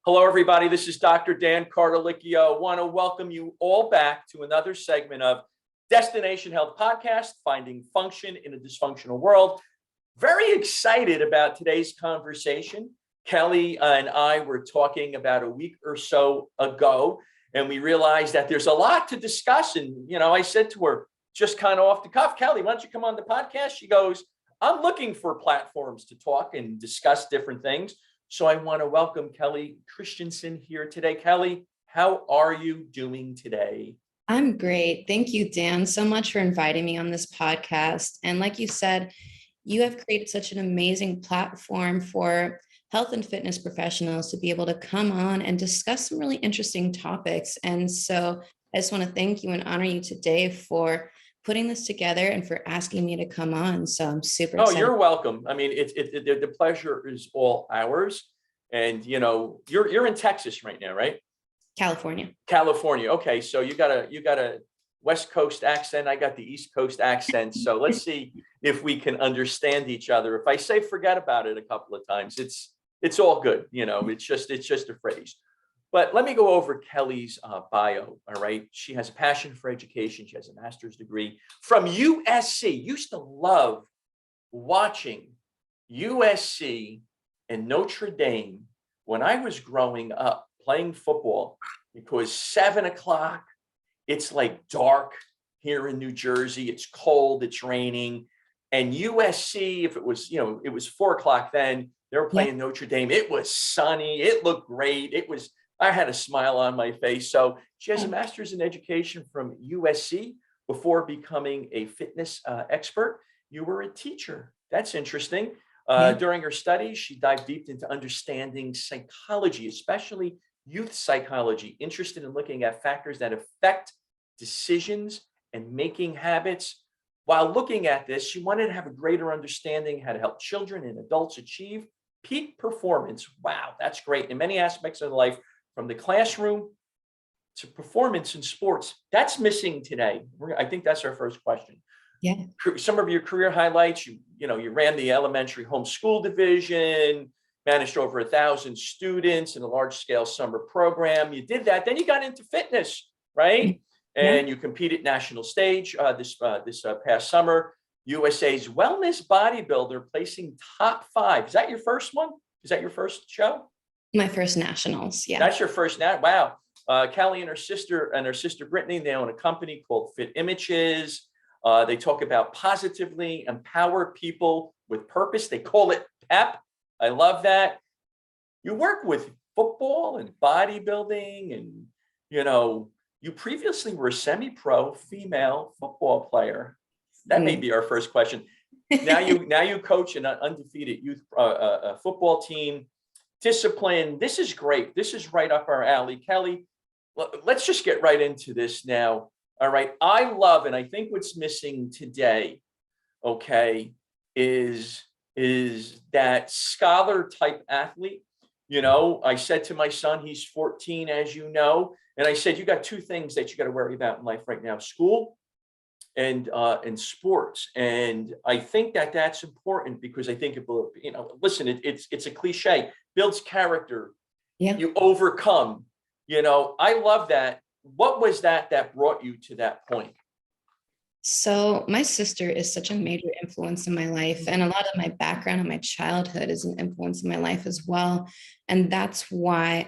Hello, everybody. This is Dr. Dan Cartalicchio. I want to welcome you all back to another segment of Destination Health Podcast, Finding Function in a Dysfunctional World. Very excited about today's conversation. Kelly and I were talking about a week or so ago, and we realized that there's a lot to discuss. And, I said to her, just kind of off the cuff, Kelly, why don't you come on the podcast? She goes, I'm looking for platforms to talk and discuss different things. So I want to welcome Kelly Christenson here today. Kelly, how are you doing today? I'm great. Thank you, Dan, so much for inviting me on this podcast. And like you said, you have created such an amazing platform for health and fitness professionals to be able to come on and discuss some really interesting topics. And so I just want to thank you and honor you today for putting this together and for asking me to come on. So I'm super excited. Oh, you're welcome. I mean, the pleasure is all ours. And, you're in Texas right now, right? California. Okay. So you got a West Coast accent. I got the East Coast accent. So let's see if we can understand each other. If I say forget about it a couple of times, it's all good. It's just a phrase. But let me go over Kelly's bio, all right? She has a passion for education. She has a master's degree from USC. Used to love watching USC and Notre Dame when I was growing up playing football, because 7 o'clock, it's like dark here in New Jersey. It's cold, it's raining. And USC, if it was, it was 4 o'clock then, they were playing Notre Dame. It was sunny. It looked great. I had a smile on my face. So she has a master's in education from USC before becoming a fitness expert. You were a teacher. That's interesting. During her studies, she dived deep into understanding psychology, especially youth psychology, interested in looking at factors that affect decisions and making habits. While looking at this, she wanted to have a greater understanding how to help children and adults achieve peak performance. Wow, that's great. In many aspects of life, from the classroom to performance in sports. That's missing today. I think that's our first question. Yeah. Some of your career highlights, you ran the elementary homeschool division, managed over 1,000 students in a large-scale summer program. You did that. Then you got into fitness, right? And you competed national stage this past summer. USA's Wellness Bodybuilder, placing top 5. Is that your first one? Is that your first show? My first nationals. Yeah. That's your first wow. Kelly and her sister Brittany, they own a company called Fit Images. They talk about positively empower people with purpose. They call it PEP. I love that. You work with football and bodybuilding, and you previously were a semi-pro female football player. That may be our first question. Now you coach an undefeated youth football team. Discipline. This is great. This is right up our alley. Kelly, let's just get right into this now. All right. I love, and I think what's missing today, okay, is that scholar type athlete. I said to my son, he's 14, as you know, and I said, you got 2 things that you got to worry about in life right now: school and sports. And I think that that's important, because I think it will, listen, it's a cliche, builds character. Yeah. You overcome, I love that. What was that brought you to that point? So my sister is such a major influence in my life, and a lot of my background and my childhood is an influence in my life as well. And that's why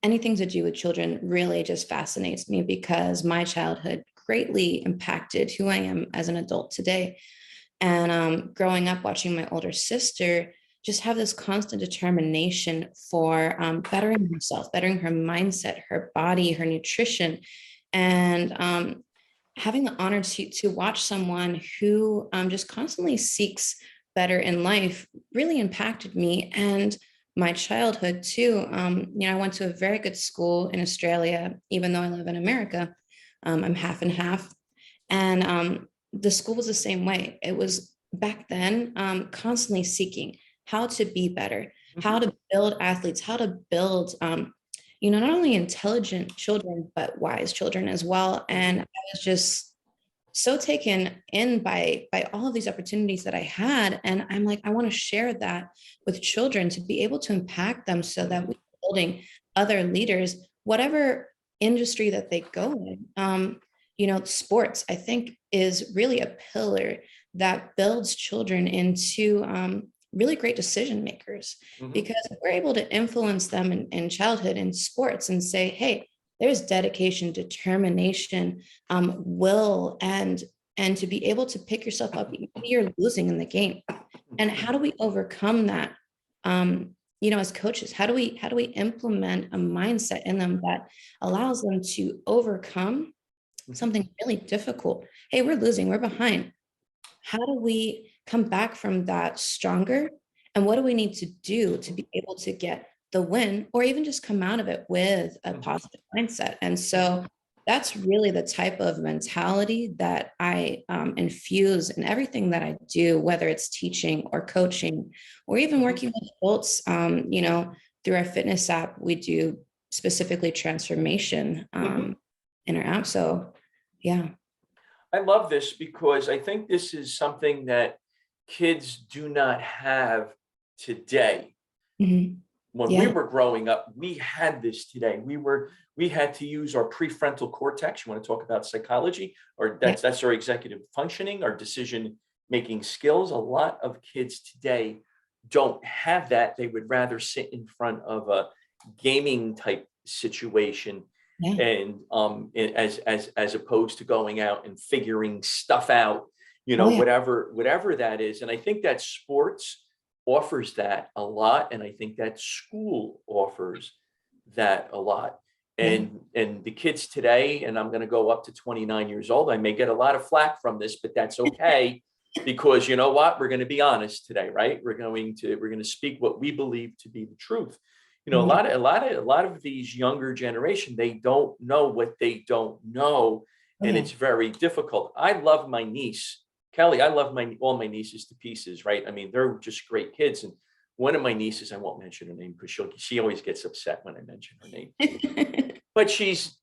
anything to do with children really just fascinates me, because my childhood greatly impacted who I am as an adult today. And growing up, watching my older sister just have this constant determination for bettering herself, bettering her mindset, her body, her nutrition, and having the honor to watch someone who just constantly seeks better in life really impacted me and my childhood too. I went to a very good school in Australia, even though I live in America. I'm half and half. And the school was the same way. It was back then constantly seeking how to be better, how to build athletes, how to build, not only intelligent children, but wise children as well. And I was just so taken in by all of these opportunities that I had. And I'm like, I want to share that with children to be able to impact them so that we molding other leaders, whatever industry that they go in. Sports, I think, is really a pillar that builds children into really great decision makers, because if we're able to influence them in childhood in sports and say, hey, there's dedication, determination, will, and to be able to pick yourself up, maybe you're losing in the game. And how do we overcome that? As coaches, how do we implement a mindset in them that allows them to overcome something really difficult? Hey, we're losing, we're behind. How do we come back from that stronger? And what do we need to do to be able to get the win, or even just come out of it with a positive mindset? And so that's really the type of mentality that I infuse in everything that I do, whether it's teaching or coaching, or even working with adults. Through our fitness app, we do specifically transformation in our app. So, yeah. I love this because I think this is something that kids do not have today. When we were growing up, we had this today. We had to use our prefrontal cortex. You want to talk about psychology, or that's our executive functioning, our decision-making skills. A lot of kids today don't have that. They would rather sit in front of a gaming type situation, and as opposed to going out and figuring stuff out, whatever that is. And I think that sports offers that a lot, and I think that school offers that a lot. And the kids today, and I'm going to go up to 29 years old, I may get a lot of flack from this, but that's okay. Because you know what, we're going to be honest today, right? We're going to speak what we believe to be the truth. A lot of these younger generation, they don't know what they don't know, and it's very difficult. I love my niece, Kelly. I love all my nieces to pieces, right? I mean, they're just great kids. And one of my nieces, I won't mention her name because she always gets upset when I mention her name, but she's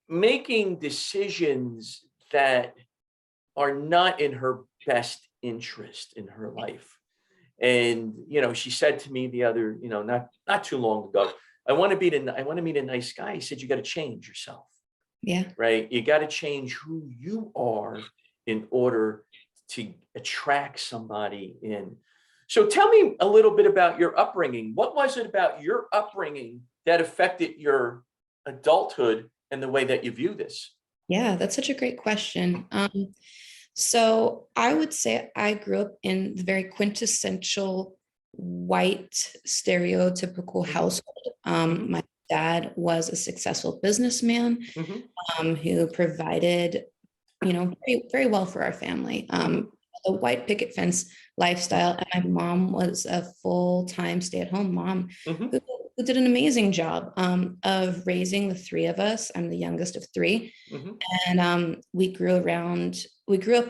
making decisions that are not in her best interest in her life. And, she said to me the other, not too long ago, I want to meet a nice guy. He said, you got to change yourself. Yeah. Right. You got to change who you are in order to attract somebody in. So tell me a little bit about your upbringing. What was it about your upbringing that affected your adulthood and the way that you view this? Yeah, that's such a great question. So I would say I grew up in the very quintessential white stereotypical household. My dad was a successful businessman who provided, very, very well for our family. The white picket fence lifestyle. And my mom was a full-time stay-at-home mom who did an amazing job of raising the three of us. I'm the youngest of three. And we grew up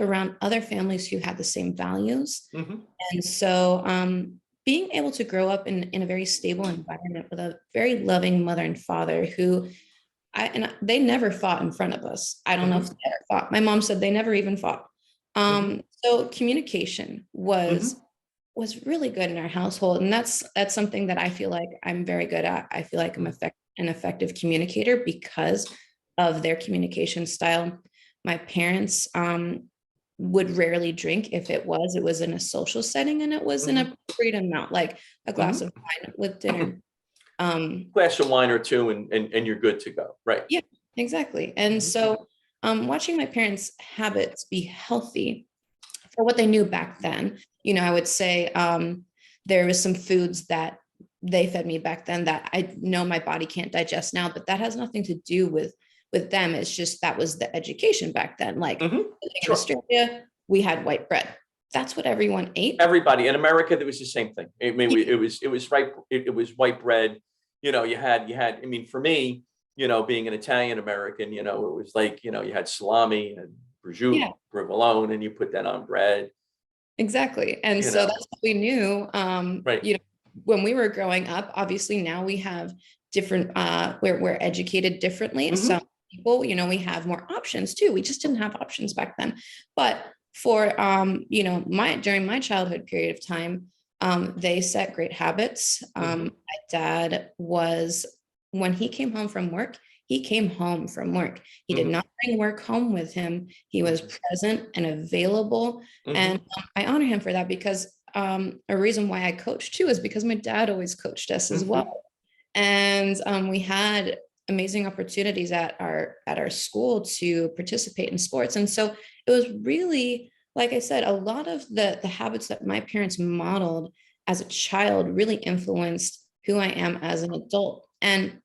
around other families who had the same values. And so being able to grow up in a very stable environment with a very loving mother and father who they never fought in front of us. I don't know if they ever fought. My mom said they never even fought. So communication was really good in our household. And that's something that I feel like I'm very good at. I feel like I'm an effective communicator because of their communication style. My parents would rarely drink. If it was in a social setting, and it was in a appropriate amount, like a glass of wine with dinner. Glass of wine or two, and you're good to go. Right. Yeah, exactly. And so watching my parents' habits be healthy for what they knew back then, I would say there was some foods that they fed me back then that I know my body can't digest now, but that has nothing to do with them. It's just that was the education back then. Like in Australia, we had white bread. That's what everyone ate. Everybody in America, there was the same thing. I mean, it was white bread. You had. I mean, for me, being an Italian American, it was like, you had salami and prosciutto, provolone, and you put that on bread. Exactly. And so that's what we knew. When we were growing up. Obviously now we have different, we're educated differently. Some people, we have more options too. We just didn't have options back then. But for, during my childhood period of time, They set great habits. My dad was, when he came home from work, he came home from work. He did Mhm. not bring work home with him. He was present and available. And Mhm. I honor him for that, because a reason why I coach too is because my dad always coached us as well. Mhm. And we had amazing opportunities at our school to participate in sports. And so it was really, like I said, a lot of the habits that my parents modeled as a child really influenced who I am as an adult. And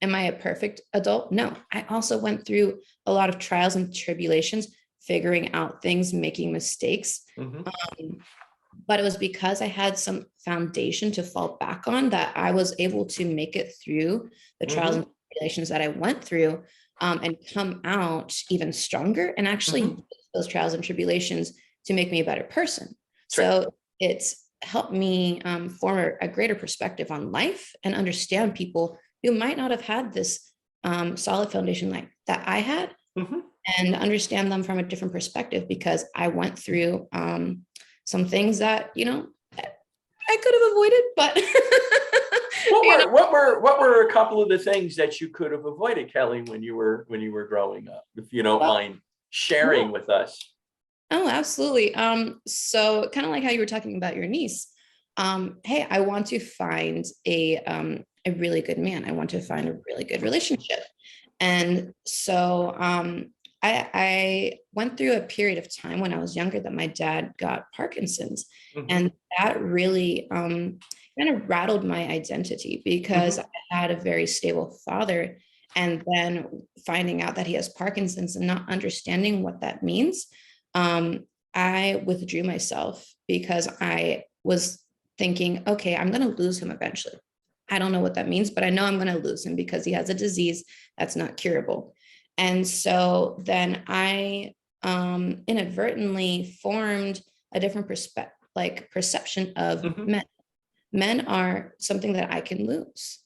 am I a perfect adult? No. I also went through a lot of trials and tribulations, figuring out things, making mistakes. Mhm. Um, but it was because I had some foundation to fall back on that I was able to make it through the trials and Mhm. tribulations that I went through, and come out even stronger, and actually use Mhm. those trials and tribulations to make me a better person. That's right. So it's helped me form a greater perspective on life and understand people who might not have had this solid foundation like that I had, Mhm. and understand them from a different perspective, because I went through some things that, I could have avoided, but What you know, were what were what were a couple of the things that you could have avoided, Kelly, when you were growing up, if you don't well, mind yeah. sharing with us? Oh, absolutely. So kind of like how you were talking about your niece. Hey, I want to find a really good man. I want to find a really good relationship. And so I went through a period of time when I was younger that my dad got Parkinson's. Mhm. And that really kind of rattled my identity, because I Mhm. had a very stable father. And then finding out that he has Parkinson's and not understanding what that means, um, I withdrew myself, because I was thinking, okay, I'm going to lose him eventually. I don't know what that means, but I know I'm going to lose him because he has a disease that's not curable. And so then I inadvertently formed a different perception of Mhm. men. Men are something that I can lose.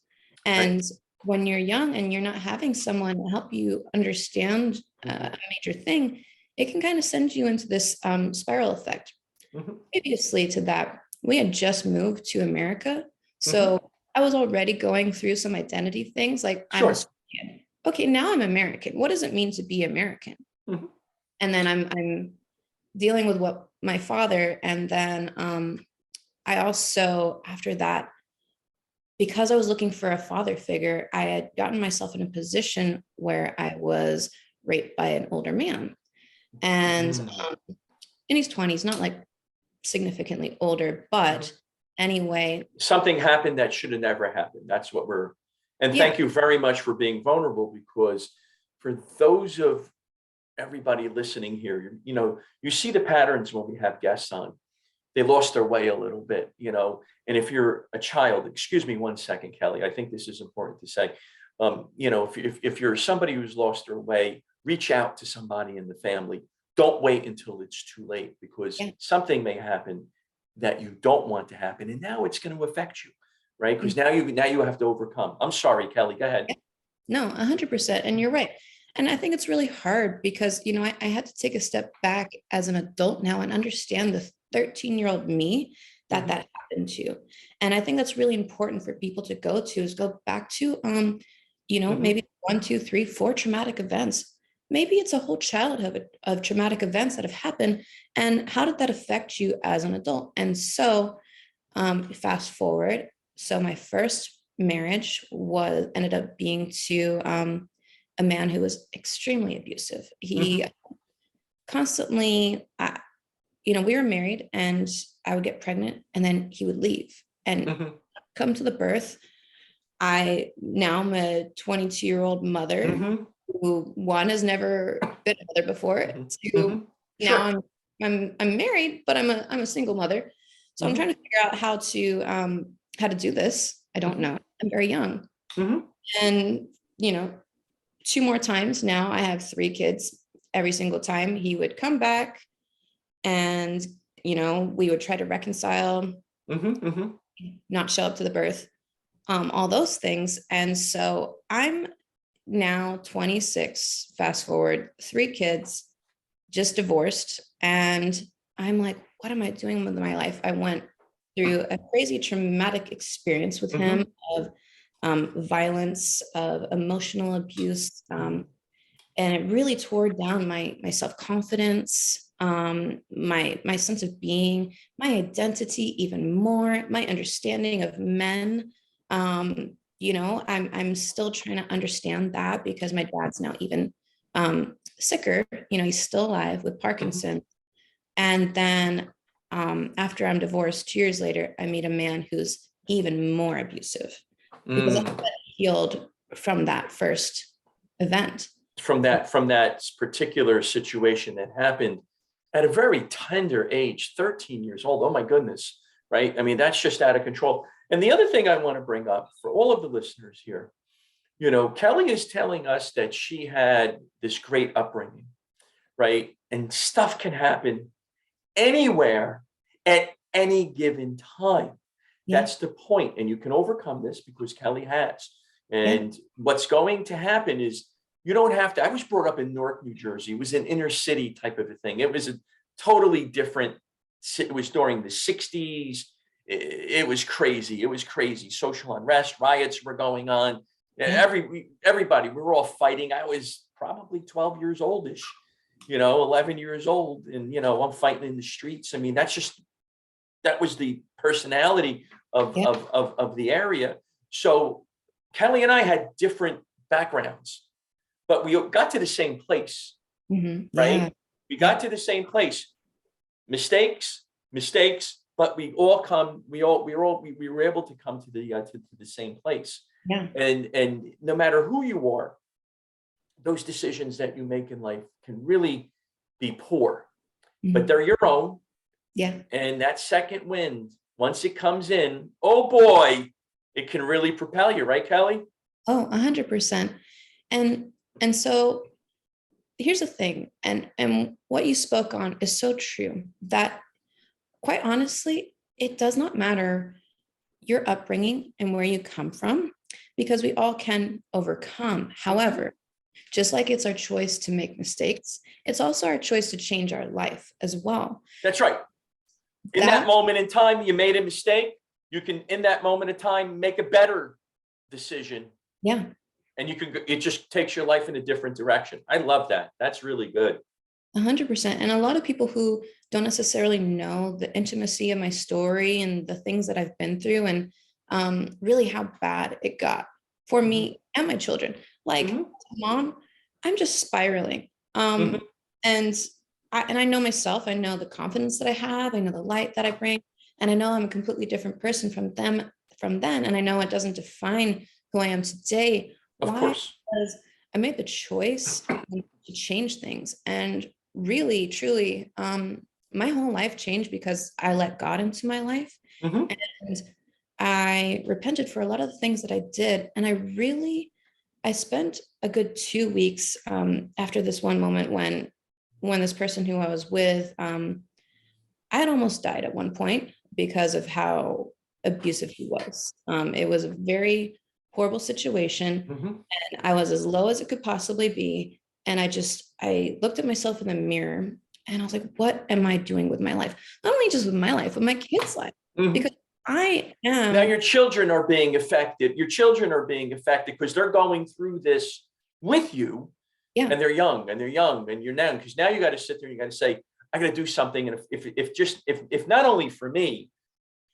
Right. And when you're young and you're not having someone help you understand Mhm. a major thing, it can kind of send you into this spiral effect. Mhm. Previously to that, we had just moved to America. Mhm. So I was already going through some identity things, like I'm Sure. Australian. Okay, now I'm American. What does it mean to be American? Mhm. And then I'm dealing with what my father, and then I also, after that, because I was looking for a father figure, I had gotten myself in a position where I was raped by an older man. And Mm. in his 20s, not like significantly older, but Mhm. anyway, Something happened that should have never happened. That's what we're, and yeah. thank you very much for being vulnerable, because for those of everybody listening here, you see the patterns when we have guests on. They lost their way a little bit, and if you're a child, excuse me one second, Kelly, I think this is important to say. If you're somebody who's lost their way, reach out to somebody in the family. Don't wait until it's too late, because Yeah. something may happen that you don't want to happen, and now it's going to affect you, right? Mm, Because now you have to overcome. I'm sorry, Kelly, go ahead. yeah. No, 100%. And you're right. And I think it's really hard because, I had to take a step back as an adult now and understand the 13-year-old me that Mhm. happened to. And I think that's really important for people to go back to, Mhm. maybe one, two, three, four traumatic events. Maybe it's a whole childhood of traumatic events that have happened. And how did that affect you as an adult? And so fast forward. So my first marriage was ended up being to a man who was extremely abusive. He Mhm. constantly, we were married, and I would get pregnant, and then he would leave and Mhm. come to the birth. I'm a 22-year-old mother Mhm. who, one, has never been a mother before. Mhm. Two, Mhm. now Sure. I'm married, but I'm a single mother. So I'm trying Mhm. to figure out how to do this. I don't Mhm. know. I'm very young. Mhm. And, you know, two more times now, I have three kids. Every single time he would come back, and, we would try to reconcile, Mhm. Mhm. not show up to the birth, all those things. And so I'm now 26, fast forward, three kids, just divorced. And I'm like, what am I doing with my life? I went through a crazy traumatic experience with him of violence, of emotional abuse. And it really tore down my self-confidence, my sense of being, my identity even more, my understanding of men. I'm still trying to understand that because my dad's now even sicker. He's still alive with Parkinson. And then after I'm divorced, 2 years later, I meet a man who's even more abusive because I healed from that first event. From that particular situation that happened at a very tender age, 13 years old. Oh my goodness, right? I mean, that's just out of control. And the other thing I want to bring up for all of the listeners here, Kelly is telling us that she had this great upbringing, right? And stuff can happen anywhere at any given time. Yeah. That's the point. And you can overcome this because Kelly has. And what's going to happen is you don't have to. I was brought up in Newark, New Jersey. It was an inner city type of a thing. It was a totally different. It was during the 60s. It was crazy. It was crazy. Social unrest, riots were going on. Everybody, we were all fighting. I was probably 12 years oldish, 11 years old. And, I'm fighting in the streets. I mean, that was the personality of the area. So Kelly and I had different backgrounds, but we got to the same place, right? We got to the same place. Mistakes, but we were able to come to the same place. Yeah. And no matter who you are, those decisions that you make in life can really be poor, but they're your own. Yeah. And that second wind, once it comes in, oh boy, it can really propel you, right, Kelly? Oh, 100%. And so here's the thing, and what you spoke on is so true, that quite honestly, it does not matter your upbringing and where you come from, because we all can overcome. However, just like it's our choice to make mistakes, it's also our choice to change our life as well. That's right. In that moment in time, you made a mistake. You can, in that moment of time, make a better decision. Yeah. And it just takes your life in a different direction. I love that. That's really good. 100%. And a lot of people who don't necessarily know the intimacy of my story and the things that I've been through, and really how bad it got for me and my children. Like, Mom, I'm just spiraling. And I know myself. I know the confidence that I have. I know the light that I bring. And I know I'm a completely different person from then. And I know it doesn't define who I am today. Of course. Because I made the choice to change things. And really, truly, my whole life changed because I let God into my life. And I repented for a lot of the things that I did. And I spent a good 2 weeks after this one moment when this person who I was with, I had almost died at one point because of how abusive he was. It was a very horrible situation. And I was as low as it could possibly be. And I looked at myself in the mirror and I was like, what am I doing with my life? Not only just with my life, but my kids' life. Because I am. Now your children are being affected. Your children are being affected because they're going through this with you. Yeah. And they're young and you're now, because now you got to sit there and you got to say, I got to do something. And if not only for me,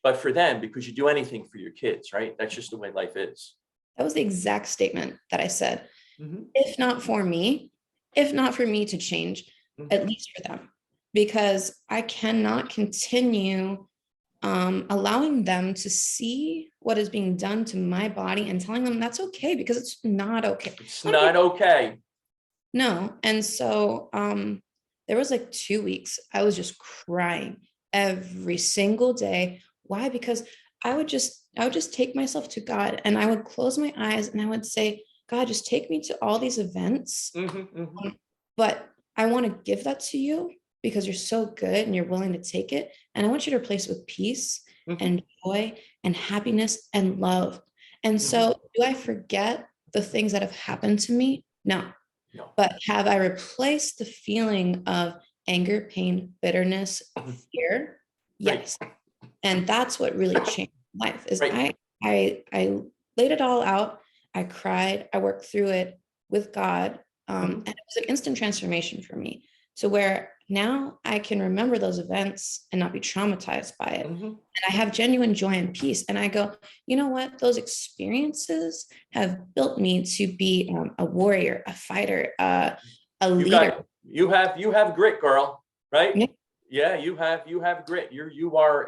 but for them, because you do anything for your kids, right? That's just the way life is. That was the exact statement that I said. If not for me to change, at least for them, because I cannot continue allowing them to see what is being done to my body and telling them that's okay, because it's not okay. It's not okay. No. And so there was like 2 weeks, I was just crying every single day. Why? Because I would just take myself to God and I would close my eyes and I would say, God, just take me to all these events. But I want to give that to you because you're so good and you're willing to take it. And I want you to replace it with peace and joy and happiness and love. And so do I forget the things that have happened to me? No. But have I replaced the feeling of anger, pain, bitterness, fear? Yes. And that's what really changed my life is Right. I laid it all out. I cried. I worked through it with God. And it was an instant transformation for me to where now I can remember those events and not be traumatized by it. Mm-hmm. And I have genuine joy and peace. And I go, you know what? Those experiences have built me to be a warrior, a fighter, a leader. You have grit, girl, right? Yeah. Yeah, you have grit. You are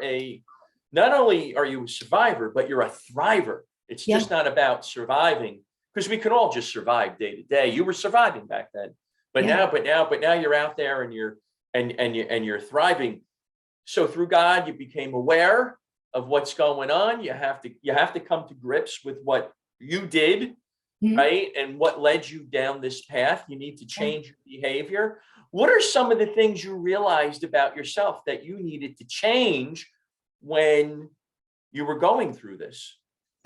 not only are you a survivor, but you're a thriver. It's Yeah. just not about surviving, because we can all just survive day to day. You were surviving back then, but Yeah. now you're out there and you're thriving. So through God, you became aware of what's going on. You have to come to grips with what you did, Mhm. right? And what led you down this path. You need to change your behavior. What are some of the things you realized about yourself that you needed to change when you were going through this?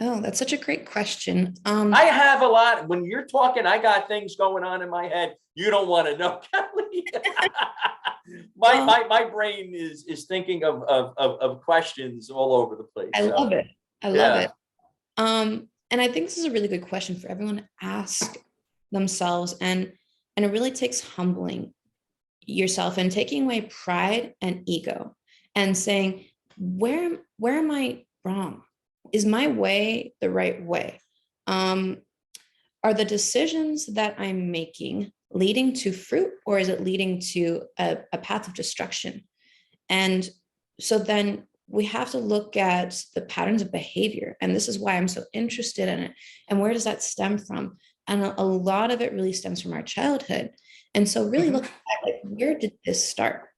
Oh, that's such a great question. I have a lot. When you're talking, I got things going on in my head. You don't want to know, Kelly. Well, My brain is thinking of questions all over the place. I So love it. I love yeah. it. And I think this is a really good question for everyone to ask themselves. And it really takes humbling yourself and taking away pride and ego and saying, where am I wrong? Is my way the right way? Um, are the decisions that I'm making leading to fruit, or is it leading to a path of destruction? And so then we have to look at the patterns of behavior. And this is why I'm so interested in it. And where does that stem from? And a lot of it really stems from our childhood. And so really Mhm. look at like, where did this start?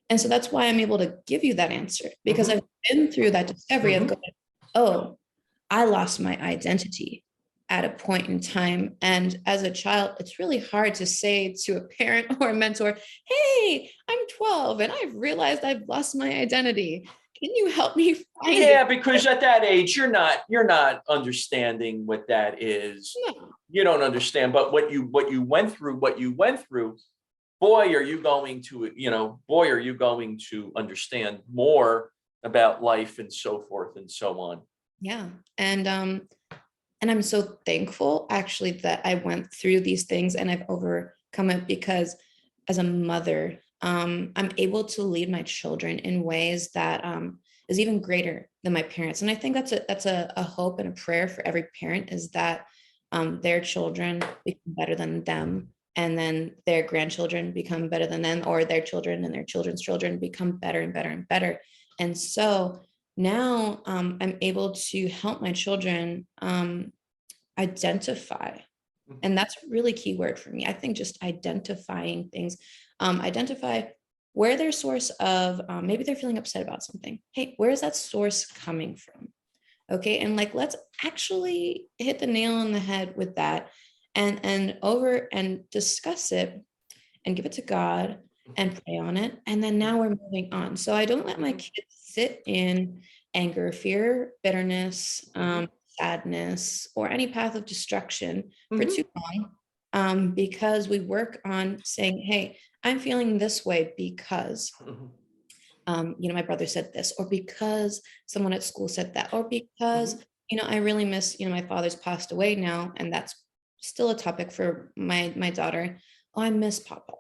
And so that's why I'm able to give you that answer, because Mhm. I've been through that discovery of Mhm. going, oh, I lost my identity at a point in time. And as a child, it's really hard to say to a parent or a mentor, hey, I'm 12 and I've realized I've lost my identity. Can you help me find Yeah, it? because at that age, you're not understanding what that is. No. You don't understand. But what you went through, boy, are you going to, boy, are you going to understand more about life and so forth and so on. Yeah. And I'm so thankful actually that I went through these things and I've overcome it, because as a mother, I'm able to lead my children in ways that is even greater than my parents. And I think that's a hope and a prayer for every parent, is that their children become better than them, and then their grandchildren become better than them, or their children and their children's children become better and better and better. And so now I'm able to help my children identify. And that's a really key word for me. I think just identifying things, identify where their source of, maybe they're feeling upset about something. Hey, where is that source coming from? Okay. And like, let's actually hit the nail on the head with that, and over and discuss it and give it to God and pray on it. And then now we're moving on. So I don't let my kids sit in anger, fear, bitterness, sadness, or any path of destruction for Mhm. too long, because we work on saying, hey, I'm feeling this way because, Mhm. my brother said this, or because someone at school said that, or because, Mhm. I really miss, my father's passed away now. And that's still a topic for my daughter. Oh, I miss Papa.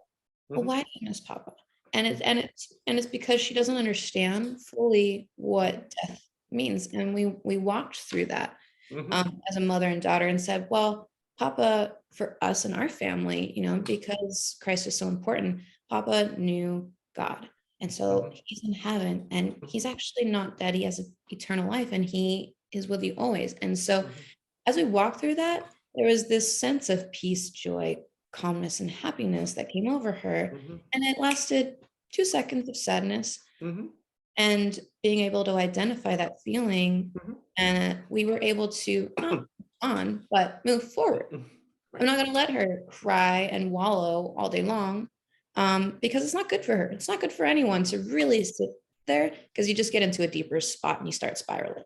Well, Mhm. why do you miss Papa? And it's because she doesn't understand fully what death means. And we walked through that Mhm. as a mother and daughter and said, well, Papa, for us and our family, because Christ is so important, Papa knew God. And so Mhm. he's in heaven and he's actually not dead. He has an eternal life and he is with you always. And so Mhm. as we walked through that, there was this sense of peace, joy, calmness, and happiness that came over her. Mhm. And it lasted 2 seconds of sadness, Mhm. and being able to identify that feeling. Mhm. And we were able to not move on, but move forward. Mhm. I'm Right. not going to let her cry and wallow all day long, because it's not good for her. It's not good for anyone to really sit there, because you just get into a deeper spot and you start spiraling.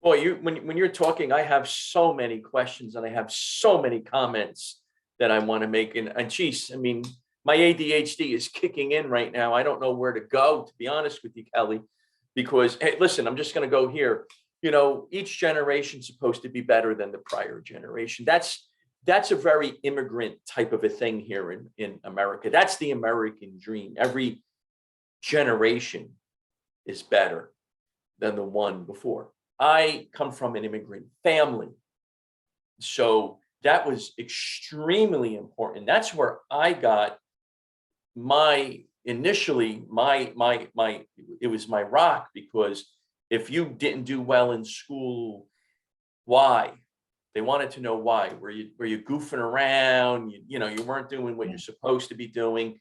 Boy, when you're talking, I have so many questions and I have so many comments that I want to make. And geez, I mean, my ADHD is kicking in right now. I don't know where to go, to be honest with you, Kelly. because, hey, listen, I'm just going to go here. Each generation's supposed to be better than the prior generation. That's a very immigrant type of a thing here in America. That's the American dream. Every generation is better than the one before. I come from an immigrant family, so that was extremely important. That's where I got initially it was my rock, because if you didn't do well in school, why? They wanted to know why. Were you goofing around? You weren't doing what you're supposed to be doing.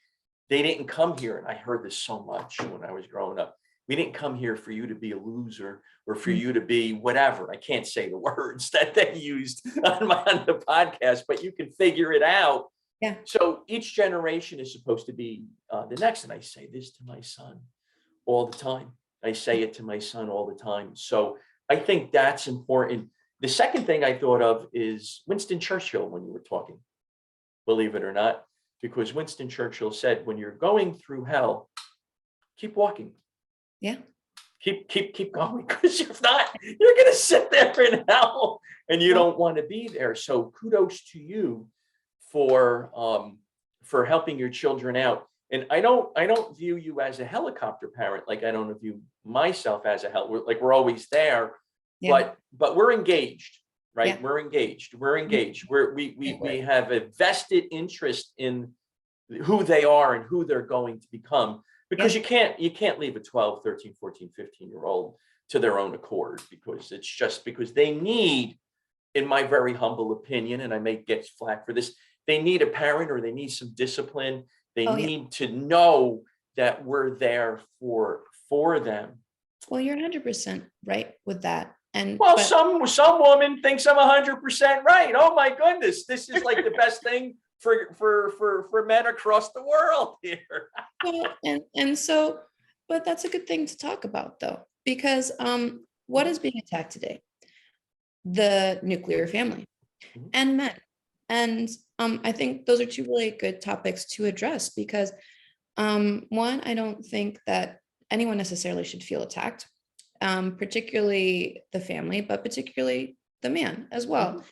They didn't come here, and I heard this so much when I was growing up. We didn't come here for you to be a loser or for you to be whatever. I can't say the words that they used on the podcast, but you can figure it out. Yeah. So each generation is supposed to be the next. And I say this to my son all the time. I say it to my son all the time. So I think that's important. The second thing I thought of is Winston Churchill when you were talking, believe it or not, because Winston Churchill said, when you're going through hell, keep walking. Yeah. Keep going, because if not, you're going to sit there in hell and you don't want to be there. So kudos to you for helping your children out. And I don't view you as a helicopter parent. Like I don't view myself as we're always there, but we're engaged, right? Yeah. We're engaged. We have a vested interest in who they are and who they're going to become, because you can't leave a 12, 13, 14, 15-year-old to their own accord, because it's just because they need, in my very humble opinion, and I may get flack for this, they need a parent, or they need some discipline. They need to know that we're there for them. Well, you're 100% right with that. And well, some woman thinks I'm 100% right. Oh my goodness, this is like the best thing for men across the world here. Well, and so, but that's a good thing to talk about, though, because what is being attacked today? The nuclear family and men. And I think those are two really good topics to address, because one, I don't think that anyone necessarily should feel attacked, particularly the family, but particularly the man as well.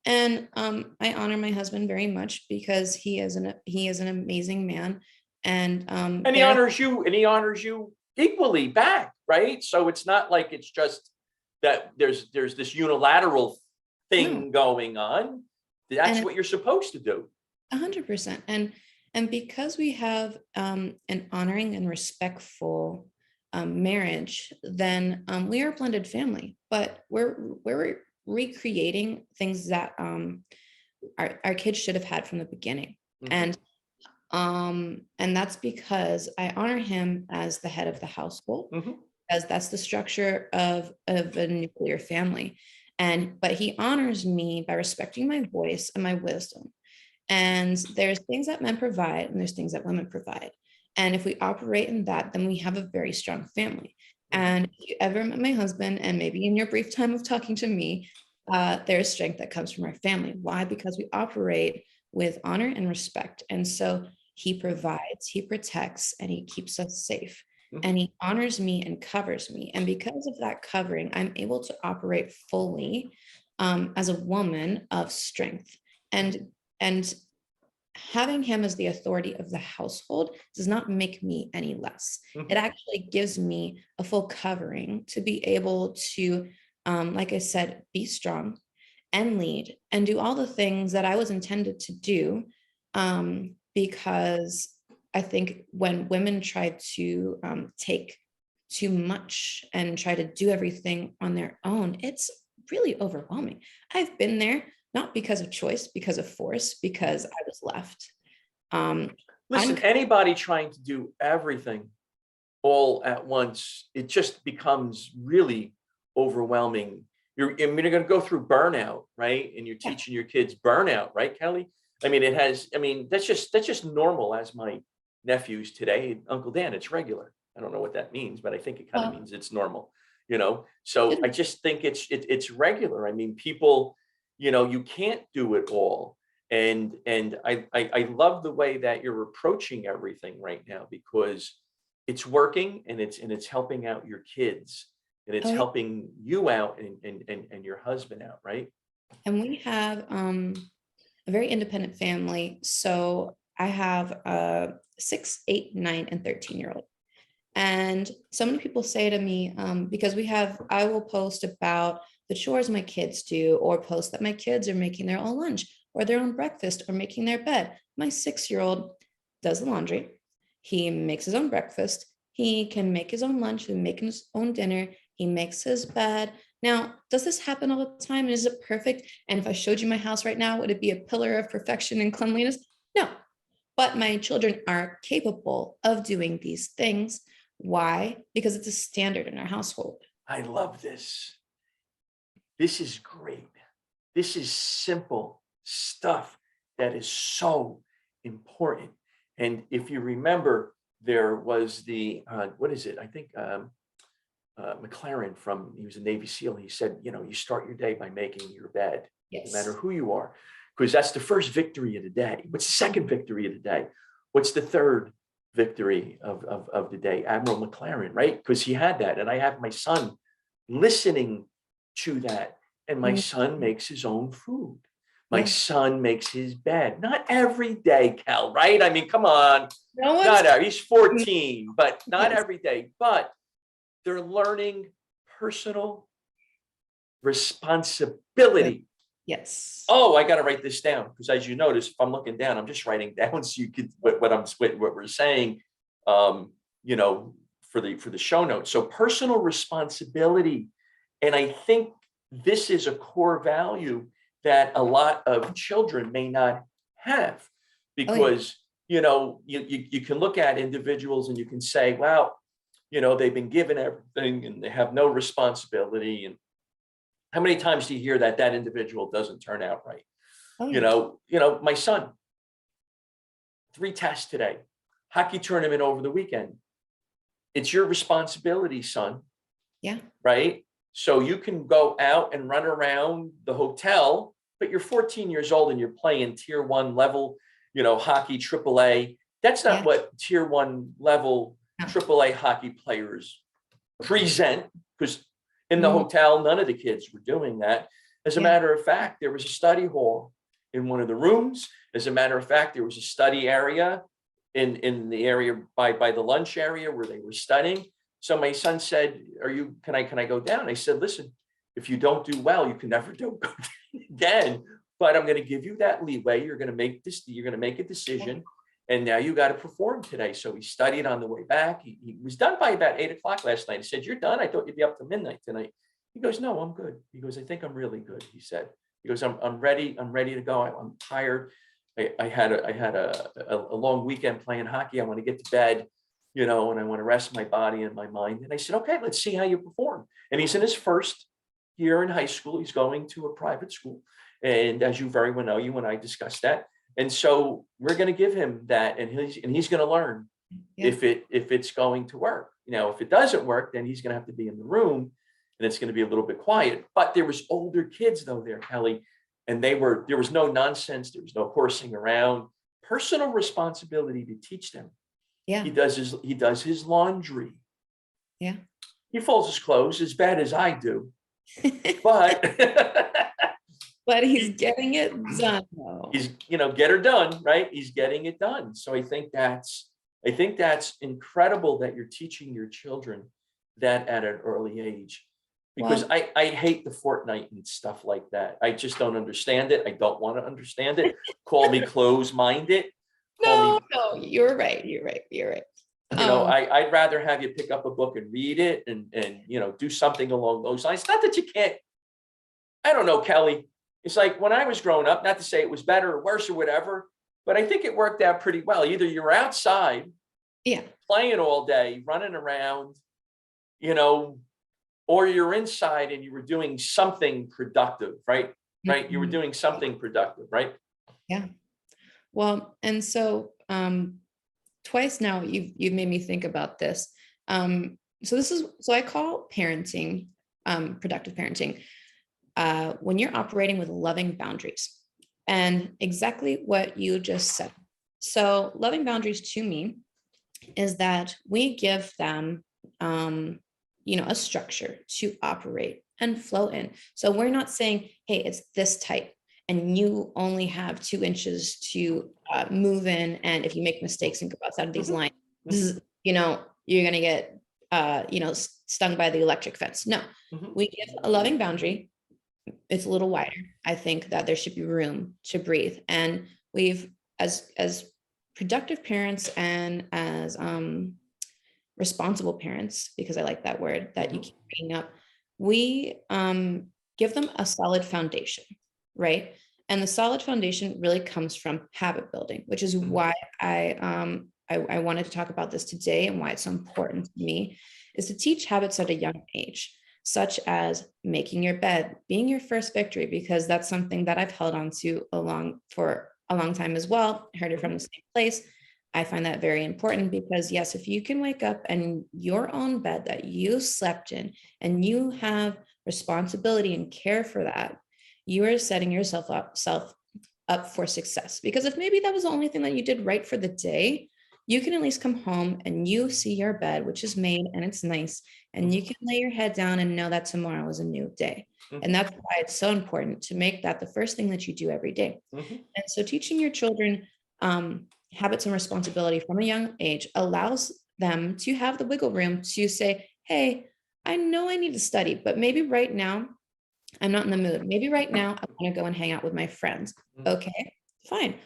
And I honor my husband very much, because he is an amazing man, and he honors you equally back, right? So it's not like it's just that there's this unilateral thing going on. That's what you're supposed to do. 100%. And because we have an honoring and respectful marriage, then we are a blended family, but we're recreating things that our kids should have had from the beginning. And that's because I honor him as the head of the household, because that's the structure of a nuclear family. But he honors me by respecting my voice and my wisdom. And there's things that men provide, and there's things that women provide. And if we operate in that, then we have a very strong family. And if you ever met my husband, and maybe in your brief time of talking to me, there's strength that comes from our family. Why? Because we operate with honor and respect. And so he provides, he protects, and he keeps us safe. And he honors me and covers me. And because of that covering, I'm able to operate fully as a woman of strength. And having him as the authority of the household does not make me any less. It actually gives me a full covering to be able to, like I said, be strong and lead and do all the things that I was intended to do, because I think when women try to take too much and try to do everything on their own, it's really overwhelming. I've been there, not because of choice, because of force, because I was left. Listen, anybody trying to do everything all at once, it just becomes really overwhelming. You're going to go through burnout, right? And you're teaching your kids burnout, right, Kelly? I mean, that's just normal, as my nephews today, Uncle Dan, it's regular. I don't know what that means, but I think it kind of means it's normal, So I just think it's regular. I mean, people, you can't do it all. And I love the way that you're approaching everything right now, because it's working, and it's helping out your kids, and it's Oh, yeah. helping you out, and your husband out, right? And we have a very independent family. So I have a 6, 8, 9, and 13-year-old. And so many people say to me, because I will post about the chores my kids do, or post that my kids are making their own lunch or their own breakfast or making their bed. My 6-year-old does the laundry. He makes his own breakfast. He can make his own lunch and make his own dinner. He makes his bed. Now, does this happen all the time? And is it perfect? And if I showed you my house right now, would it be a pillar of perfection and cleanliness? No. But my children are capable of doing these things. Why? Because it's a standard in our household. I love this. This is great. This is simple stuff that is so important. And if you remember, there was the what is it? I think McLaren he was a Navy SEAL. He said, you start your day by making your bed, Yes. no matter who you are, because that's the first victory of the day. What's the second victory of the day? What's the third victory of the day? Admiral McLaren, right? Because he had that. And I have my son listening to that. And my son makes his own food. My son makes his bed. Not every day, Cal, right? I mean, come on. No one's Not every, he's 14, but not Yes. every day. But they're learning personal responsibility. Yes. Oh, I got to write this down, because as you notice, if I'm looking down, I'm just writing down so you could what we're saying, for the show notes. So personal responsibility, and I think this is a core value that a lot of children may not have, because you can look at individuals and you can say, well, they've been given everything and they have no responsibility. And how many times do you hear that individual doesn't turn out right? Oh, yeah. My son, 3 tests today, hockey tournament over the weekend. It's your responsibility, son. Yeah. Right? So you can go out and run around the hotel, but you're 14 years old and you're playing tier 1 level, hockey, AAA. That's not what tier 1 level AAA hockey players present, because in the hotel, none of the kids were doing that. As a matter of fact, there was a study hall in one of the rooms. As a matter of fact, there was a study area in the area by the lunch area where they were studying. So my son said, can I go down? I said, listen, if you don't do well, you can never go again, but I'm going to give you that leeway. You're going to make a decision. And now you got to perform today. So he studied on the way back. He was done by about 8:00 last night. I said, you're done? I thought you'd be up to midnight tonight. He goes, no, I'm good. He goes, I think I'm really good. He said, I'm ready. I'm ready to go. I'm tired. I had a long weekend playing hockey. I want to get to bed, and I want to rest my body and my mind. And I said, okay, let's see how you perform. And he's in his first year in high school. He's going to a private school. And as you very well know, you and I discussed that. And so we're going to give him that, and he's going to learn if it's going to work. If it doesn't work, then he's going to have to be in the room, and it's going to be a little bit quiet. But there was older kids though there, Kelly, and there was no nonsense. There was no horsing around. Personal responsibility to teach them. Yeah. He does his laundry. Yeah. He folds his clothes as bad as I do, but but he's getting it done. He's, get her done, right? He's getting it done. So I think that's incredible that you're teaching your children that at an early age, because I hate the Fortnite and stuff like that. I just don't understand it. I don't want to understand it. Call me closed-minded. No, you're right. I'd rather have you pick up a book and read it and do something along those lines. Not that you can't. I don't know, Kelly. It's like when I was growing up, not to say it was better or worse or whatever, but I think it worked out pretty well. Either you're outside, playing all day, running around, or you're inside and you were doing something productive, right? Right. You were doing something productive, right? Yeah. Well, and so twice now you've made me think about this. So I call parenting productive parenting when you're operating with loving boundaries, and exactly what you just said. So loving boundaries to me is that we give them, a structure to operate and flow in. So we're not saying, hey, it's this tight and you only have 2 inches to move in. And if you make mistakes and go outside of these Mhm. lines, Mhm. you're going to get, stung by the electric fence. No, Mhm. we give a loving boundary. It's a little wider. I think that there should be room to breathe. And we've, as productive parents and as responsible parents, because I like that word that you Mhm. keep bringing up, we give them a solid foundation, right? And the solid foundation really comes from habit building, which is Mhm. why I wanted to talk about this today and why it's so important to me, is to teach habits at a young age, such as making your bed, being your first victory, because that's something that I've held on to for a long time as well. I heard it from Mhm. the same place. I find that very important because, yes, if you can wake up and your own bed that you slept in and you have responsibility and care for that, you are setting yourself up for success. Because if maybe that was the only thing that you did right for the day, you can at least come home and you see your bed, which is made and it's nice, and you Mhm. can lay your head down and know that tomorrow is a new day. And Mhm. that's why it's so important to make that the first thing that you do every day. Mhm. And so teaching your children habits and responsibility from a young age allows them to have the wiggle room to say, hey, I know I need to study, but maybe right now I'm not in the mood. Maybe right now I want to go and hang out with my friends. Mhm. Okay, fine.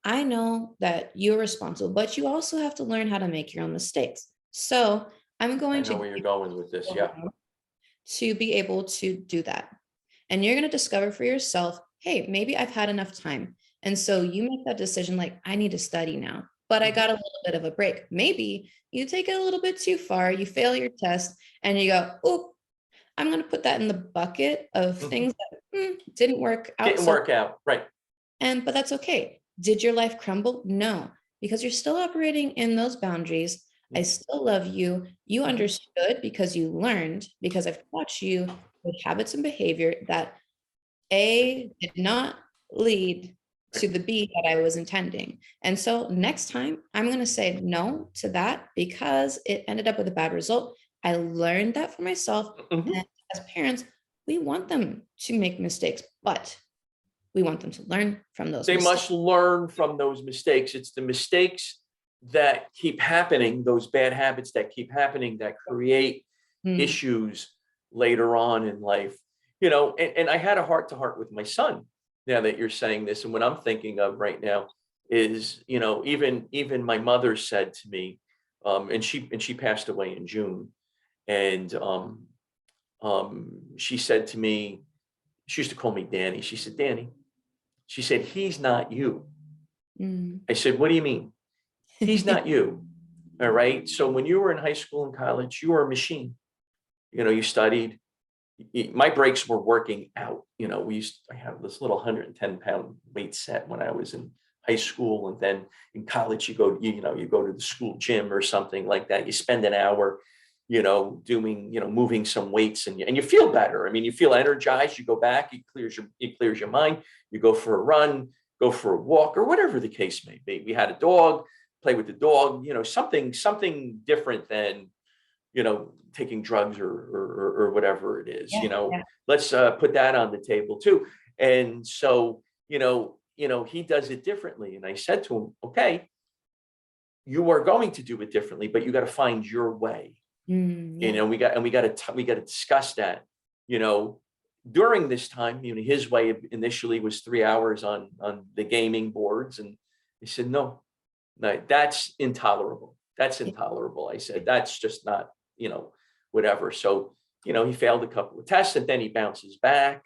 I know that you're responsible, but you also have to learn how to make your own mistakes. So I'm I going to know give where you're you going with this. the Yeah. room to be able to do that. And you're going to discover for yourself, hey, maybe I've had enough time. And so you make that decision like, I need to study now, but I got Mhm. a little bit of a break. Maybe you take it a little bit too far, you fail your test, and you go, oh, I'm going to put that in the bucket of Mhm. things that didn't work out Didn't so, work out. Right. but that's okay. Did your life crumble? No, because you're still operating in those boundaries. I Mhm. still love you. You Mhm. understood because you learned, because I've taught you with habits and behavior that A did not lead to Right. the B that I was intending. And so next time I'm going to say no to that because it ended up with a bad result. I learned that for myself. Mhm. And as parents, we want them to make mistakes, but we want them to learn from those They mistakes. must learn from those mistakes. It's the mistakes that keep happening, those bad habits that keep happening that create Mm, issues later on in life. And I had a heart to heart with my son now that you're saying this. And what I'm thinking of right now is, even my mother said to me, and she passed away in June. And she said to me, she used to call me Danny. She said, Danny, she said, he's not you. mm. I said, what do you mean? He's not you. All right. So when you were in high school and college, you were a machine. You studied. My brakes were working out. I have this little 110-pound weight set when I was in high school. And then in college, you go to the school gym or something like that. You spend an hour, doing, moving some weights, and you feel better. I mean, you feel energized. You go back, it clears your mind. You go for a run, go for a walk, or whatever the case may be. We had a dog, play with the dog, something different than, taking drugs or whatever it is. Yeah, yeah. Let's put that on the table too. And so, he does it differently. And I said to him, okay, you are going to do it differently, but you got to find your way. Yeah. We got to discuss that. You know, During this time, his way initially was 3 hours on the gaming boards, and he said, no, no, that's intolerable. That's Yeah. intolerable. I said, that's just not, whatever. So, he failed a couple of tests and then he bounces back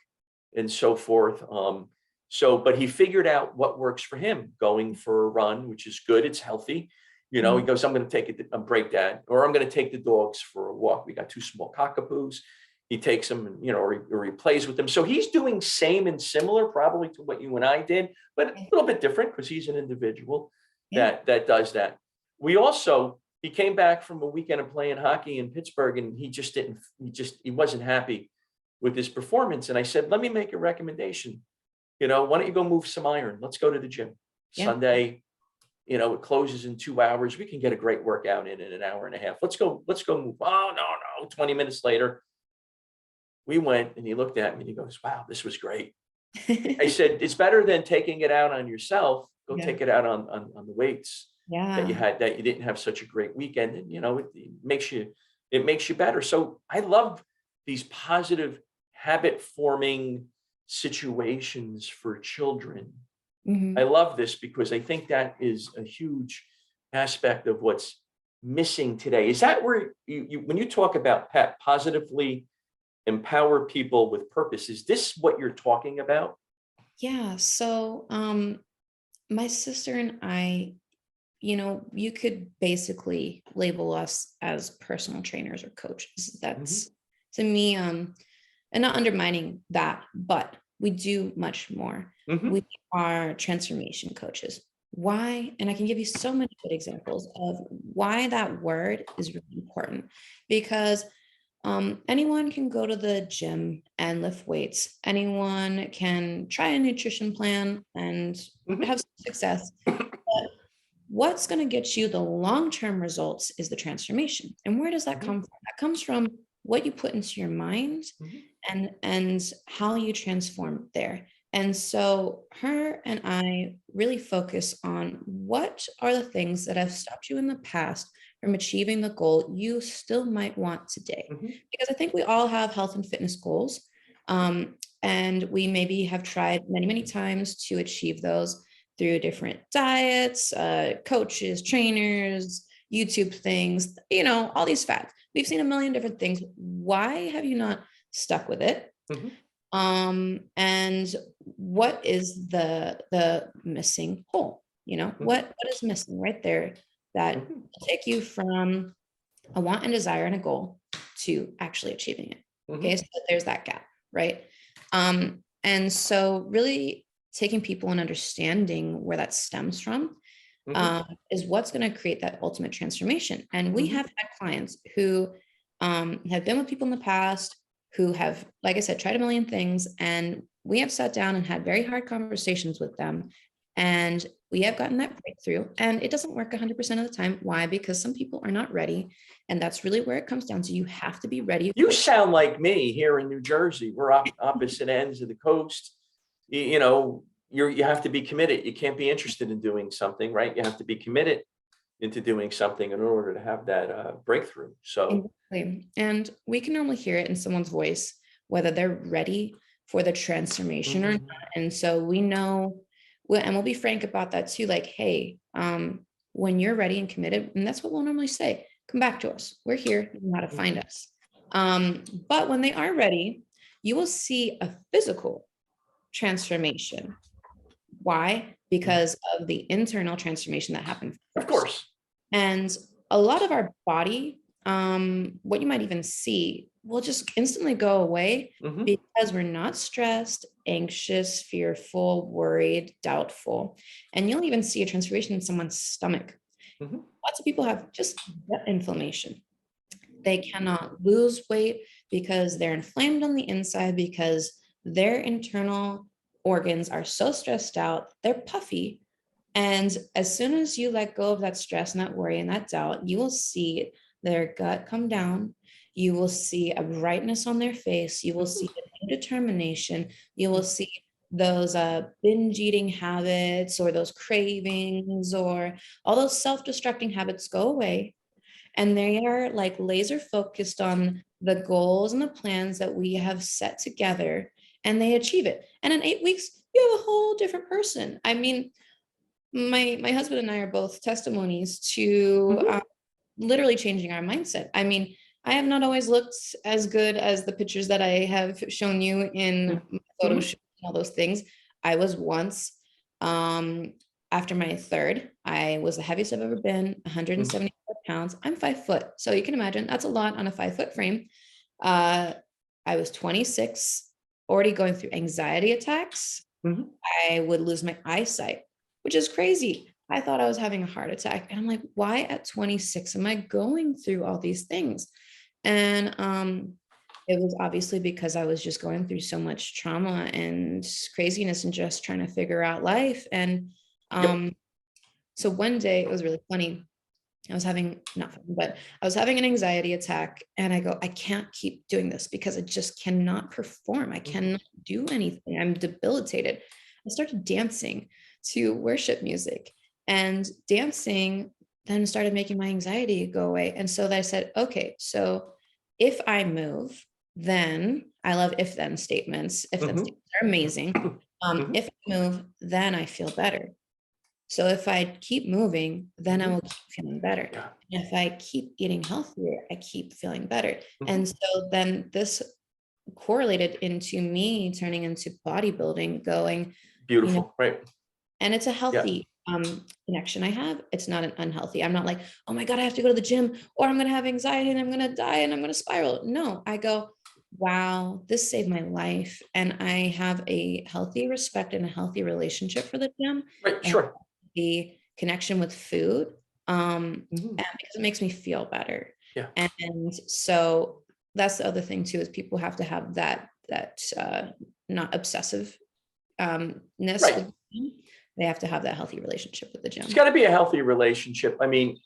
and so forth. But he figured out what works for him, going for a run, which is good. It's healthy. He Mm, goes, I'm going to take a break, Dad, or I'm going to take the dogs for a walk. We got two small cockapoos. He takes them and, or he plays with them. So he's doing same and similar probably to what you and I did, but a little bit different because he's an individual yeah. that does that. He came back from a weekend of playing hockey in Pittsburgh, and he wasn't happy with his performance. And I said, let me make a recommendation. Why don't you go move some iron? Let's go to the gym Yeah. Sunday. it closes in 2 hours. We can get a great workout in an hour and a half. Let's go move. Oh, no. 20 minutes later, we went and he looked at me and he goes, wow, this was great. I said, it's better than taking it out on yourself. Go Yeah. take it out on the weights that you Yeah. had, that you didn't have such a great weekend. And, it makes you better. So I love these positive habit forming situations for children. I Mhm. love this because I think that is a huge aspect of what's missing today. Is that where when you talk about positively empower people with purpose, is this what you're talking about? Yeah. So, my sister and I, you could basically label us as personal trainers or coaches. Mhm, That's to me, and not undermining that, but we do much more. mhm, We are transformation coaches. Why? And I can give you so many good examples of why that word is really important because anyone can go to the gym and lift weights. Anyone can try a nutrition plan and mhm, have some success. But what's going to get you the long-term results is the transformation. And where does that mhm, come from? That comes from what you put into your mind mhm, and how you transform there. And so her and I really focus on what are the things that have stopped you in the past from achieving the goal you still might want today. mhm, Because I think we all have health and fitness goals. And we maybe have tried many, many times to achieve those through different diets, coaches, trainers, YouTube things, all these facts. We've seen a million different things. Why have you not stuck with it? mhm, And what is the missing hole? mhm, What is missing right there that mhm, will take you from a want and desire and a goal to actually achieving it. Okay, mhm, so there's that gap, right? And so really taking people and understanding where that stems from mhm, is what's going to create that ultimate transformation. And we mhm, have had clients who have been with people in the past who have, like I said, tried a million things. And we have sat down and had very hard conversations with them. And we have gotten that breakthrough. And it doesn't work 100% of the time. Why? Because some people are not ready. And that's really where it comes down to. You have to be ready You for sound like me here in New Jersey. We're opposite ends of the coast. You have to be committed. You can't be interested in doing something, right? You have to be committed into doing something in order to have that breakthrough. So, Exactly. And we can normally hear it in someone's voice, whether they're ready for the transformation or not. mhm, And so we know, and we'll be frank about that too. Like, hey, when you're ready and committed, and that's what we'll normally say, come back to us. We're here. You know how to find mhm, us. But when they are ready, you will see a physical transformation. Why? mhm. Because of the internal transformation that happened Of first. course. And a lot of our body, what you might even see, will just instantly go away Mhm, because we're not stressed, anxious, fearful, worried, doubtful. And you'll even see a transformation in someone's stomach. mhm, Lots of people have just gut inflammation. They cannot lose weight because they're inflamed on the inside because their internal organs are so stressed out, they're puffy, and as soon as you let go of that stress and that worry and that doubt, you will see their gut come down. You will see a brightness on their face. You will mhm, see a new determination. You will see those binge eating habits or those cravings or all those self destructing habits go away. And they are like laser focused on the goals and the plans that we have set together and they achieve it. And in 8 weeks, you have a whole different person. I mean, my husband and I are both testimonies to mhm, literally changing our mindset. I mean, I have not always looked as good as the pictures that I have shown you in my photo mhm, shoot and all those things. I was once, um, after my third, I was the heaviest I've ever been, mhm, 174 pounds. I'm 5 foot. So you can imagine that's a lot on a 5 foot frame. Uh, I was 26, already going through anxiety attacks. mhm. I would lose my eyesight, which is crazy. I thought I was having a heart attack. And I'm like, why at 26 am I going through all these things? And it was obviously because I was just going through so much trauma and craziness and just trying to figure out life. And Yep. um, So one day it was really funny. I was having, not fun, but I was having an anxiety attack, and I go, I can't keep doing this because I just cannot perform. I cannot do anything. I'm debilitated. I started dancing to worship music, and dancing then started making my anxiety go away. And so I said, okay, so if I move, then I love if then statements. If then statements are amazing. If I move, then I feel better. So if I keep moving, then I will keep feeling better. Yeah. And if I keep eating healthier, I keep feeling better. And so then this correlated into me turning into bodybuilding, going, Beautiful, right? and it's a healthy connection I have. It's not an unhealthy. I'm not like, oh my God, I have to go to the gym, or I'm going to have anxiety and I'm going to die and I'm going to spiral. No, I go, wow, this saved my life. And I have a healthy respect and a healthy relationship for the gym. Right, sure. The connection with food, and because it makes me feel better. Yeah. And so that's the other thing too, is people have to have that not obsessive ness Right. with the gym. They have to have that healthy relationship with the gym. It's got to be a healthy relationship. I mean,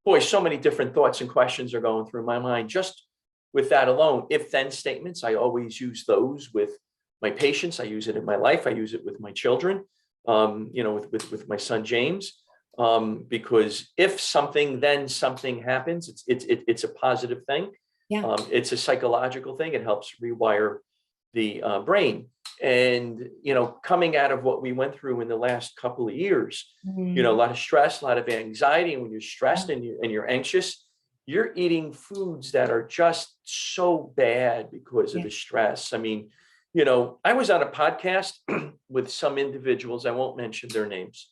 boy, so many different thoughts and questions are going through my mind just with that alone. If then statements, I always use those with my patients. I use it in my life. I use it with my children, with my son, James, because if something, then something happens, it's a positive thing. Yeah. It's a psychological thing. It helps rewire the brain. And, coming out of what we went through in the last couple of years, a lot of stress, a lot of anxiety. And when you're stressed and you're anxious, you're eating foods that are just so bad because of the stress. I mean, I was on a podcast with some individuals, I won't mention their names.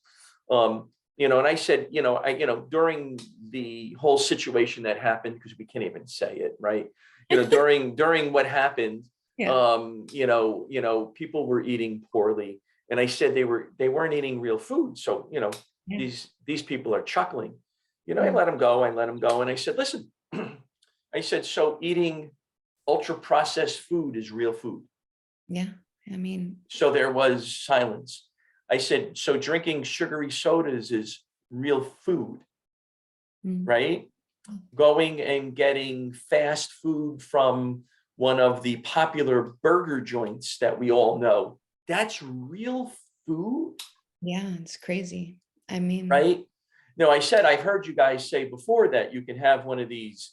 And I said, during the whole situation that happened, because we can't even say it, right? During what happened, people were eating poorly, and I said they weren't eating real food. So, these people are chuckling, I let them go. And I said, listen, I said, so eating ultra processed food is real food. Yeah. I mean, so there was silence. I said, so drinking sugary sodas is real food, right? Going and getting fast food from one of the popular burger joints that we all know, that's real food. Yeah, it's crazy. I mean, right? No, I said, I've heard you guys say before that you can have one of these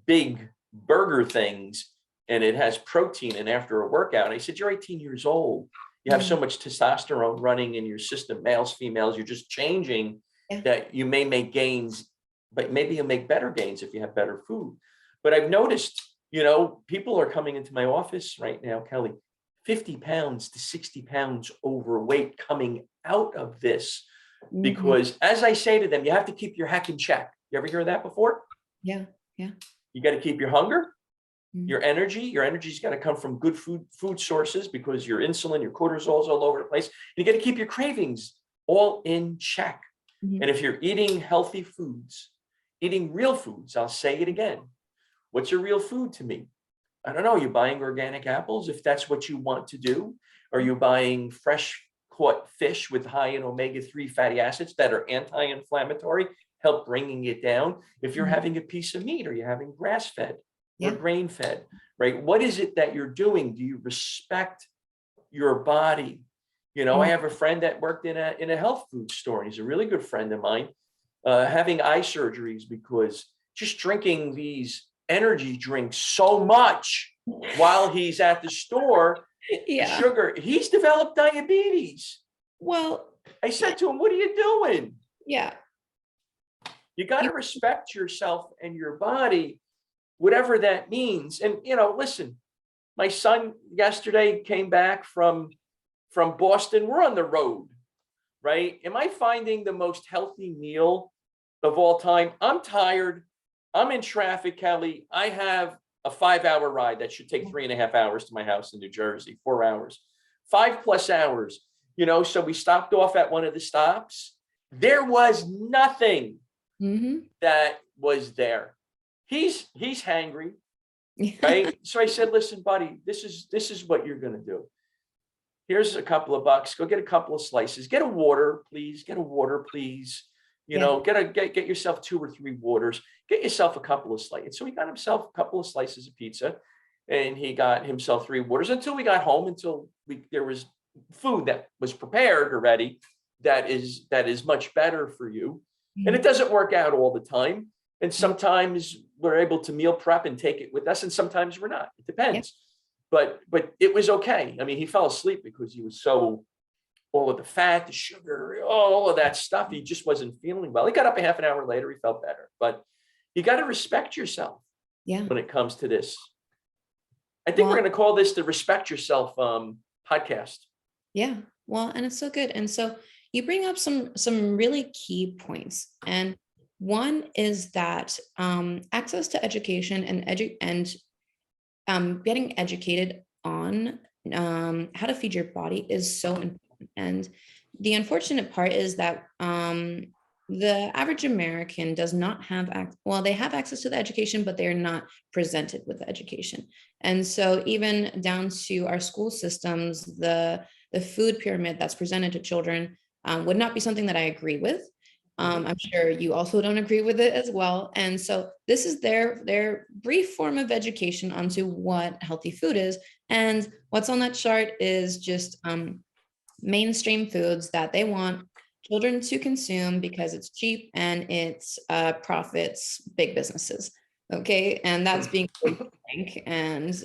big burger things and it has protein, and after a workout, I said, you're 18 years old. You have so much testosterone running in your system, males, females, you're just changing that you may make gains, but maybe you'll make better gains if you have better food. But I've noticed, people are coming into my office right now, Kelly, 50 pounds to 60 pounds overweight coming out of this. Because as I say to them, you have to keep your heck in check. You ever hear that before? Yeah. You got to keep your hunger, your energy's got to come from good food sources, because your insulin, your cortisol's all over the place. You got to keep your cravings all in check. And if you're eating healthy foods, eating real foods, I'll say it again. What's a real food to me? I don't know. You're buying organic apples if that's what you want to do. Are you buying fresh caught fish with high in omega-3 fatty acids that are anti-inflammatory, help bringing it down? If you're having a piece of meat, are you having grass-fed or grain-fed, right? What is it that you're doing? Do you respect your body? I have a friend that worked in a health food store, and he's a really good friend of mine, having eye surgeries because just drinking these energy drinks so much while he's at the store, sugar, he's developed diabetes. Well, I said to him, what are you doing? Yeah. You got to respect yourself and your body, whatever that means. And, listen, my son yesterday came back from Boston. We're on the road, right? Am I finding the most healthy meal of all time? I'm tired. I'm in traffic, Kelly. I have a 5-hour ride that should take 3.5 hours to my house in New Jersey, 4 hours, 5+ hours, so we stopped off at one of the stops. There was nothing that was there. He's hangry, right? So I said, listen, buddy, this is what you're going to do. Here's a couple of bucks. Go get a couple of slices. Get a water, please. Get a water, please. You know, get yourself 2 or 3 waters, get yourself a couple of slices. So he got himself a couple of slices of pizza, and he got himself 3 waters until we got home, until there was food that was prepared already that is much better for you. And it doesn't work out all the time. And sometimes we're able to meal prep and take it with us, and sometimes we're not. It depends. But it was okay. I mean, he fell asleep because he was so, all of the fat, the sugar, all of that stuff. He just wasn't feeling well. He got up a half an hour later. He felt better. But you got to respect yourself when it comes to this. I think we're going to call this the Respect Yourself podcast. Yeah. Well, and it's so good. And so you bring up some really key points. And one is that access to education and getting educated on how to feed your body is so important. And the unfortunate part is that the average American does not have, they have access to the education, but they're not presented with the education. And so even down to our school systems, the food pyramid that's presented to children would not be something that I agree with. I'm sure you also don't agree with it as well. And so this is their brief form of education onto what healthy food is. And what's on that chart is just mainstream foods that they want children to consume because it's cheap and it's profits big businesses. Okay. And that's being frank. And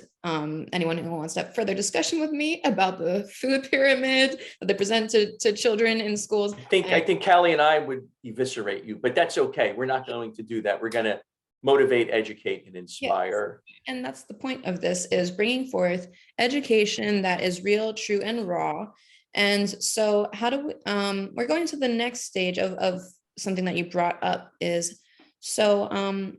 anyone who wants to have further discussion with me about the food pyramid that they present to children in schools. I think Callie and I would eviscerate you, but that's okay. We're not going to do that. We're going to motivate, educate, and inspire. Yes. And that's the point of this, is bringing forth education that is real, true, and raw. And so how do we, we're going to the next stage of something that you brought up is, so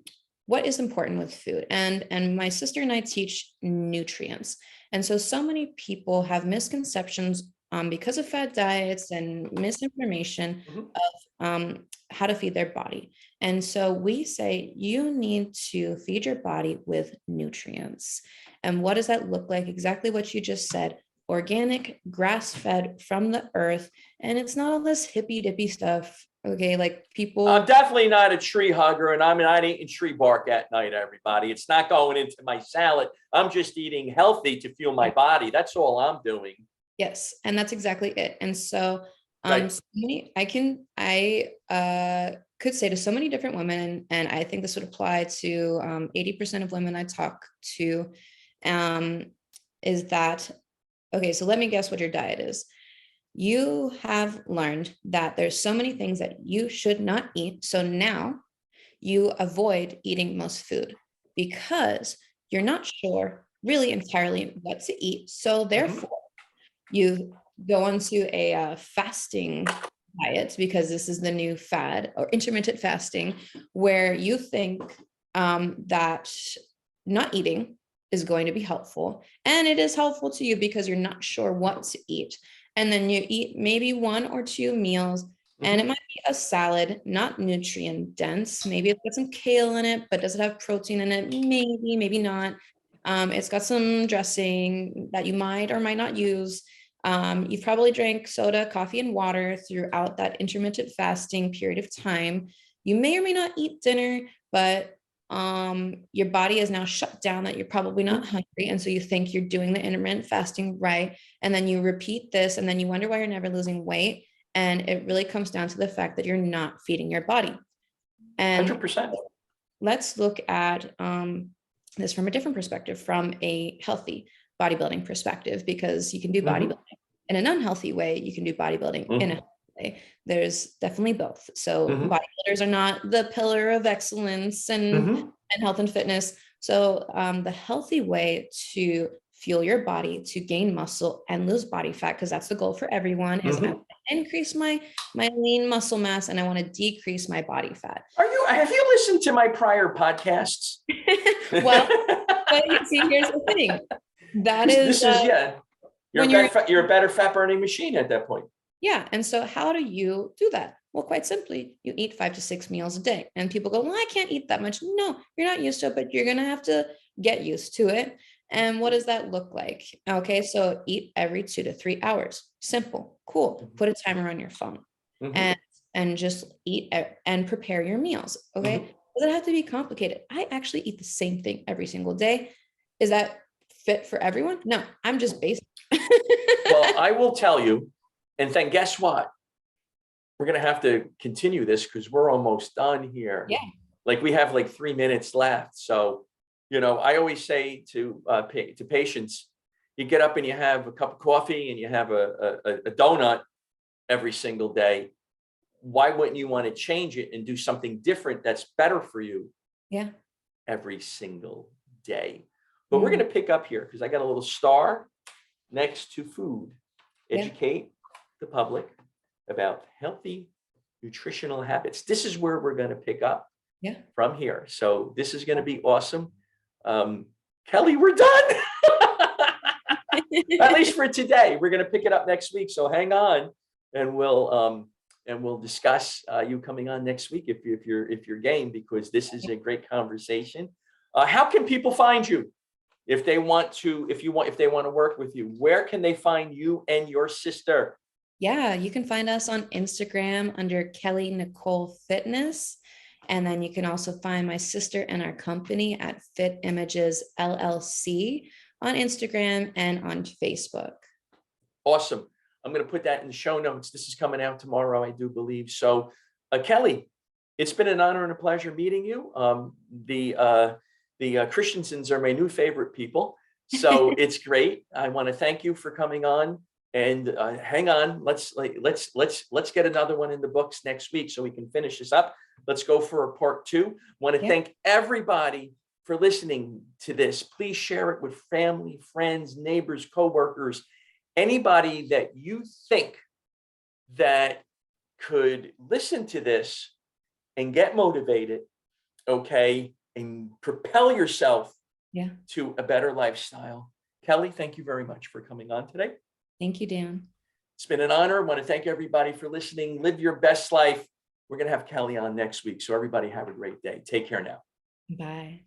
what is important with food? And my sister and I teach nutrients. And so many people have misconceptions because of fad diets and misinformation of how to feed their body. And so we say you need to feed your body with nutrients. And what does that look like? Exactly what you just said. Organic, grass-fed from the earth. And it's not all this hippy dippy stuff. Okay, like people. I'm definitely not a tree hugger, and I'm not eating tree bark at night, everybody. It's not going into my salad. I'm just eating healthy to fuel my body. That's all I'm doing. Yes, and that's exactly it. And so Right. I could say to so many different women, and I think this would apply to 80% of women I talk to, is that, okay, so let me guess what your diet is. You have learned that there's so many things that you should not eat. So now you avoid eating most food because you're not sure really entirely what to eat. So therefore, you go into a fasting diet, because this is the new fad, or intermittent fasting, where you think that not eating is going to be helpful. And it is helpful to you because you're not sure what to eat. And then you eat maybe 1 or 2 meals, and it might be a salad, not nutrient dense. Maybe it's got some kale in it, but does it have protein in it? Maybe, maybe not. It's got some dressing that you might or might not use. You've probably drank soda, coffee, and water throughout that intermittent fasting period of time. You may or may not eat dinner, but your body is now shut down that you're probably not hungry. And so you think you're doing the intermittent fasting right. And then you repeat this, and then you wonder why you're never losing weight. And it really comes down to the fact that you're not feeding your body. And 100%. Let's look at this from a different perspective, from a healthy bodybuilding perspective, because you can do bodybuilding in an unhealthy way. You can do bodybuilding in a healthy way. There's definitely both. So bodybuilders are not the pillar of excellence and health and fitness. So the healthy way to fuel your body, to gain muscle and lose body fat, because that's the goal for everyone, is I want to increase my lean muscle mass and I want to decrease my body fat. Have you listened to my prior podcasts? Well, but you see, here's the thing. You're a better fat burning machine at that point. Yeah. And so how do you do that? Well, quite simply, you eat 5 to 6 meals a day. And people go, well, I can't eat that much. No, you're not used to it, but you're going to have to get used to it. And what does that look like? Okay, so eat every 2 to 3 hours. Simple, cool. Put a timer on your phone. And and just eat and prepare your meals. Okay. Mhm. Does it have to be complicated? I actually eat the same thing every single day. Is that fit for everyone? No, I'm just basic. Well, I will tell you, and then guess what? We're going to have to continue this because we're almost done here. Yeah. Like we have like 3 minutes left. So, I always say to patients, you get up and you have a cup of coffee and you have a donut every single day. Why wouldn't you want to change it and do something different that's better for you Yeah. every single day? But we're going to pick up here because I got a little star next to food. Yeah. Educate the public about healthy nutritional habits. This is where we're going to pick up from here. So this is going to be awesome. Kelly, we're done. At least for today. We're going to pick it up next week. So hang on, and we'll discuss you coming on next week if you're game, because this is a great conversation. How can people find you if they want to work with you? Where can they find you and your sister? Yeah, you can find us on Instagram under Kelly Nicole Fitness. And then you can also find my sister and our company at Fit Images LLC on Instagram and on Facebook. Awesome. I'm going to put that in the show notes. This is coming out tomorrow, I do believe. So, Kelly, it's been an honor and a pleasure meeting you. The Christensons are my new favorite people. So it's great. I want to thank you for coming on. And hang on, let's get another one in the books next week so we can finish this up. Let's go for a part 2. Want to thank everybody for listening to this. Please share it with family, friends, neighbors, coworkers, anybody that you think that could listen to this and get motivated, okay, and propel yourself to a better lifestyle. Kelly, thank you very much for coming on today. Thank you, Dan. It's been an honor. I want to thank everybody for listening. Live your best life. We're going to have Kelly on next week. So everybody have a great day. Take care now. Bye.